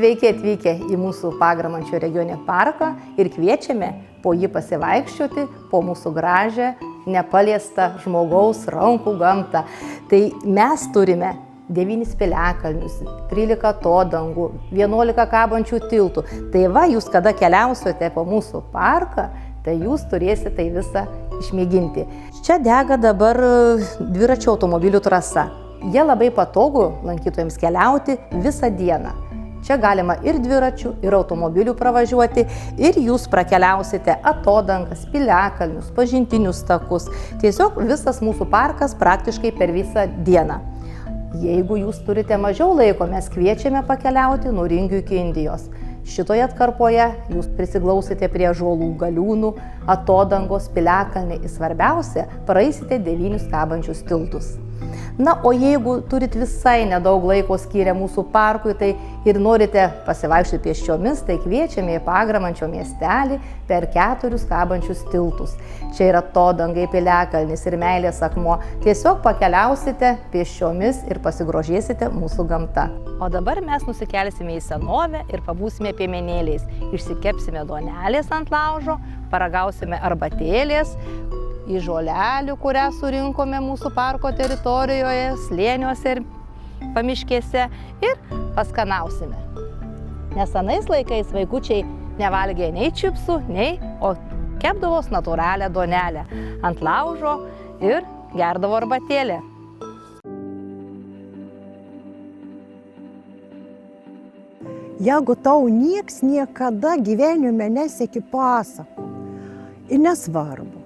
Sveiki atvykę į mūsų Pagramančio regioninį parką ir kviečiame po jį pasivaikščioti po mūsų gražią, nepaliestą žmogaus rankų gamtą. Tai mes turime 9 piliakalnius, 13 atodangų, 11 kabančių tiltų. Tai va, jūs kada keliausite po mūsų parką, tai jūs turėsite tai visą išmėginti. Čia dega dabar dviračio automobilių trasa. Jie labai patogu lankytojams keliauti visą dieną. Čia galima ir dviračių, ir automobilių pravažiuoti, ir jūs prakeliausite atodangas, piliakalnius, pažintinius takus. Tiesiog visas mūsų parkas praktiškai per visą dieną. Jeigu jūs turite mažiau laiko, mes kviečiame pakeliauti nuo Ringių iki Indijos. Šitoje atkarpoje jūs prisiglausite prie ąžuolų galiūnų, atodangos, piliakalniai. Svarbiausia, praeisite 9 kabančius tiltus. Na, o jeigu turit visai nedaug laiko skyrę mūsų parkui, tai ir norite pasivaikščioti pėsčiomis, tai kviečiame į Pagramančio miestelį per 4 kabančius tiltus. Čia yra atodangai, piliakalnis ir meilės akmuo. Tiesiog pakeliausite pėsčiomis ir pasigrožėsite mūsų gamta. O dabar mes nusikelsime į senovę ir pabūsime piemenėliais. Išsikepsime duonelės ant laužo, paragausime arbatėlės, į žolelių, kurią surinkome mūsų parko teritorijoje, slėniuose ir pamiškėse ir paskanausime. Nes anais laikais vaikučiai nevalgė nei čipsų, o kepdavos natūralią duonelę ant laužo ir gerdavo arbatėlę. Jeigu tau nieks niekada gyvenime neseki pasakų, ir nesvarbu,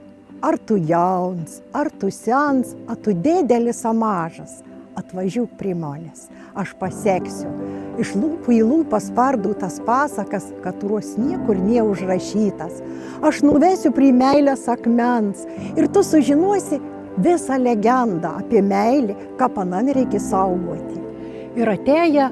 ar tu jauns, ar tu sens, ar tu dėdelis ar mažas, atvažiuok prie manęs, aš paseksiu. Iš lūpų į lūpas parduotas pasakas, kurios niekur neužrašytas. Aš nuvesiu prie meilės akmens ir tu sužinosi visą legendą apie meilį, ką panan reikia saugoti. Ir atėję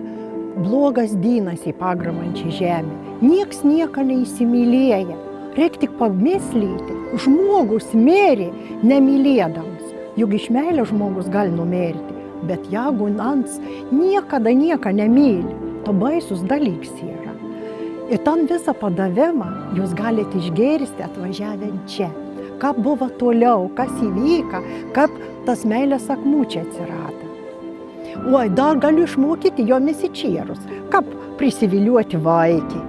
blogas dynas į Pagramančią žemę, nieks nieką neįsimylėja. Reik tik pamislyti, žmogus mirė nemylėdamas, juk iš meilės žmogus gali numirti, bet jeigu ans niekada nieką nemyli, to baisus dalyks yra. Ir tam visą padavimą jūs galite išgirsti atvažiavę čia. Kaip buvo toliau, kas įvyka, kaip tas meilės akmuo čia atsirado. Oi, dar galiu išmokyti jomis įčierus, kaip prisiviliuoti vaikį.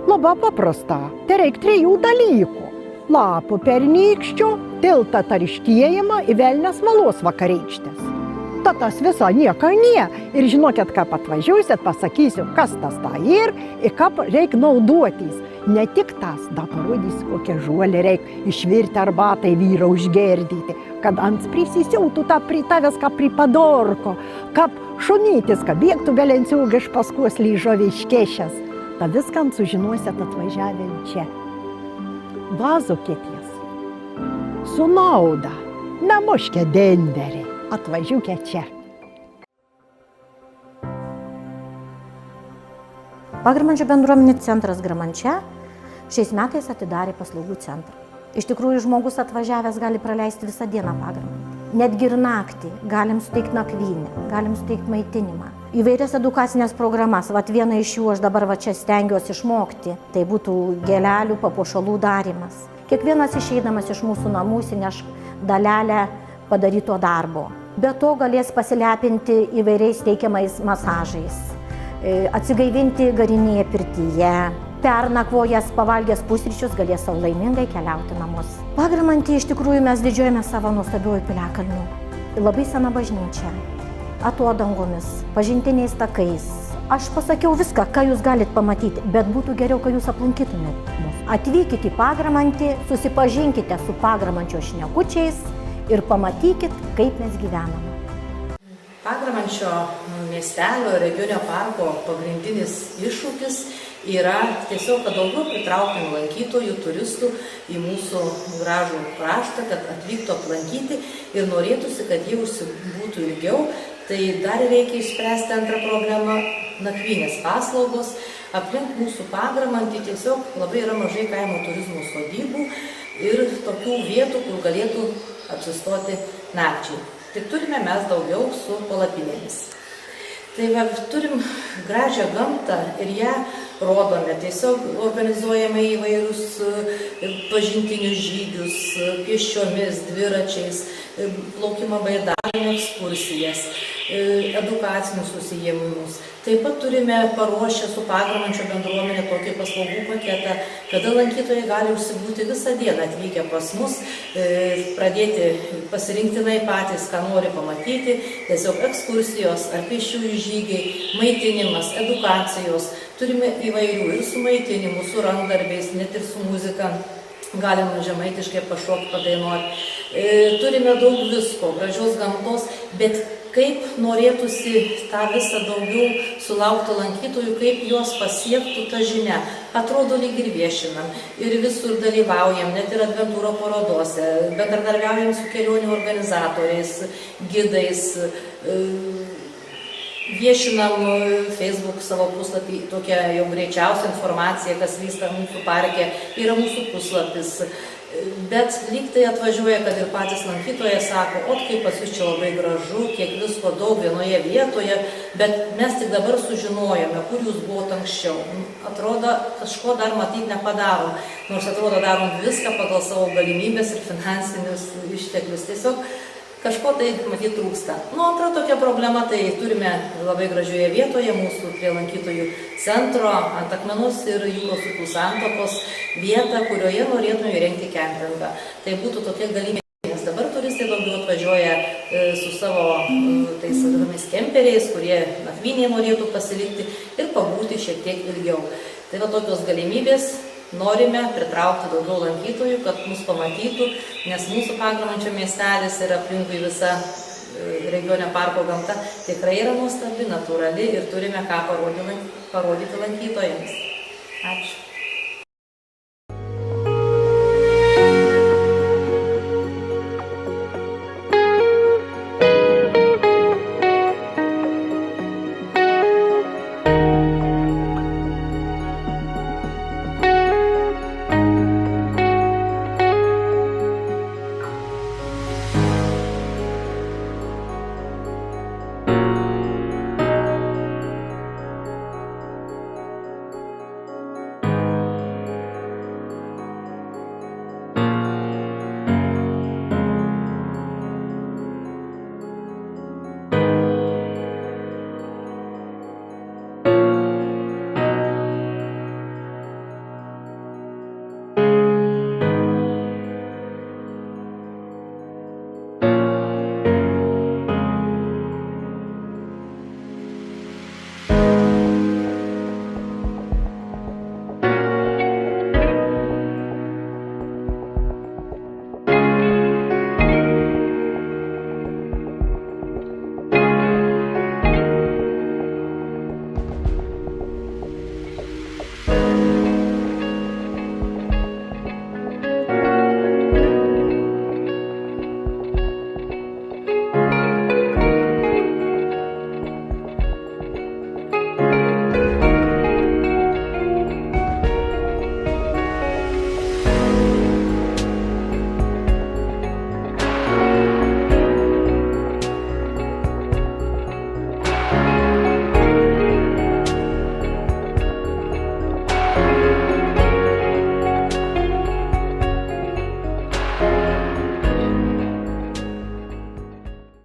Labai paprasta, tai reik 3 dalykų. Lapų pernykščio, tiltą tariškėjimą į Velnias valos vakarykštės. Tas viso nieko nie. Ir žinokit, kaip atvažiuosit, pasakysiu, kas tas ta ir kaip reik naudotis. Ne tik tas, da parodysiu, kokią žuolę reik išvirti arbatai vyrą užgerdyti, kad ant prisisiautų tą prie tavęs, kaip prie padorko, kaip šunytis, kad bėgtų belenciūgai iš paskos lyžovė iškešęs. Ta viskam sužinosit atvažiavę čia. Vazokitės su nauda, nemuškė denderį, atvažiuokė čia. Pagramančio bendruomenės centras Gramančia šiais metais atidarė paslaugų centrą. Iš tikrųjų, žmogus atvažiavęs gali praleisti visą dieną Pagramančia. Netgi ir naktį galim suteikti nakvynę, galim suteikti maitinimą. Įvairias edukacinės programas, vieną iš jų aš dabar čia stengiuosi išmokti, tai būtų gėlelių papuošalų darymas. Kiekvienas išeidamas iš mūsų namų įsineš dalelę padaryto darbo. Be to galės pasilepinti įvairiais teikiamais masažais, atsigaivinti garinėje pirtyje, pernakvojęs, pavalgęs pusryčius galės savo laimingai keliauti namus. Pagramantį iš tikrųjų mes didžiuojame savo nuostabiuoju piliakalniu. Labai sena bažnyčia, atodangomis, pažintiniais takais. Aš pasakiau viską, ką jūs galite pamatyti, bet būtų geriau, kad jūs aplankytumėt mus. Atvykite į Pagramantį, susipažinkite su Pagramančio šnekučiais ir pamatykit, kaip mes gyvename. Pagramančio miestelio regioninio parko pagrindinis iššūkis yra tiesiog, kad daugiau pritraukiam lankytojų, turistų į mūsų gražų kraštą, kad atvyktų aplankyti ir norėtųsi, kad jie užsibūtų ilgiau. Tai dar reikia išspręsti antrą problemą - nakvynės paslaugos. Aplink mūsų Pagramantį tiesiog labai yra mažai kaimo turizmo sodybų ir tokių vietų, kur galėtų apsistoti nakčiai. Tik turime mes daugiau su palapinėmis. Tai va, turim gražią gamtą ir ją rodome. Tiesiog organizuojame įvairius pažintinius žygius, pėsčiomis, dviračiais, plaukimo baidarėm ekskursijas, edukacinius užsiėmimus. Taip pat turime paruošę su Pagramančio bendruomenė tokį paslaugų paketą, kada lankytojai gali užsibūti visą dieną atvykę pas mus, pradėti pasirinktinai patys, ką nori pamatyti, tiesiog ekskursijos ar pėsčiųjų žygiai, maitinimas, edukacijos. Turime įvairių ir su maitinimu, su rankdarbiais, net ir su muzika. Galima žemaitiškai pašokti, padainuoti. Turime daug visko, gražios gamtos, bet kaip norėtųsi tą visą daugiau sulaukti lankytojų, kaip juos pasiektų ta žinia. Atrodo, lyg ir viešinam, ir visur dalyvaujam, net ir adventūro parodose, bendradarbiaujam su kelionių organizatoriais, gidais, viešinam Facebook savo puslapį, tokia jau greičiausia informacija, kas vyksta mūsų parke, yra mūsų puslapis. Bet lyg tai atvažiuoja, kad ir patys lankytojai sako, kaip pas jūs čia labai gražu, kiek visko daug vienoje vietoje, bet mes tik dabar sužinojome, kur jūs buvote anksčiau. Atrodo, kažko dar matyti nepadarom, nors atrodo darom viską pagal savo galimybės ir finansinius išteklius. Tiesiog kažko tai matyt trūksta. Antra tokia problema, tai turime labai gražioje vietoje mūsų prie lankytojų centro, ant akmenus ir jūros upių santakos vietą, kurioje norėtume įrengti kempingą. Tai būtų tokia galimybė, nes dabar turistai daugiau atvažiuoja su savo tais vadinamais kemperiais, kurie nakvynėje norėtų pasilikti ir pabūti šiek tiek ilgiau. Tai va tokios galimybės. Norime pritraukti daugiau lankytojų, kad mus pamatytų, nes mūsų Pagramančio miestelis ir aplinkui visa regioninio parko gamta tikrai yra nuostabi, natūrali ir turime ką parodyti lankytojams. Ačiū.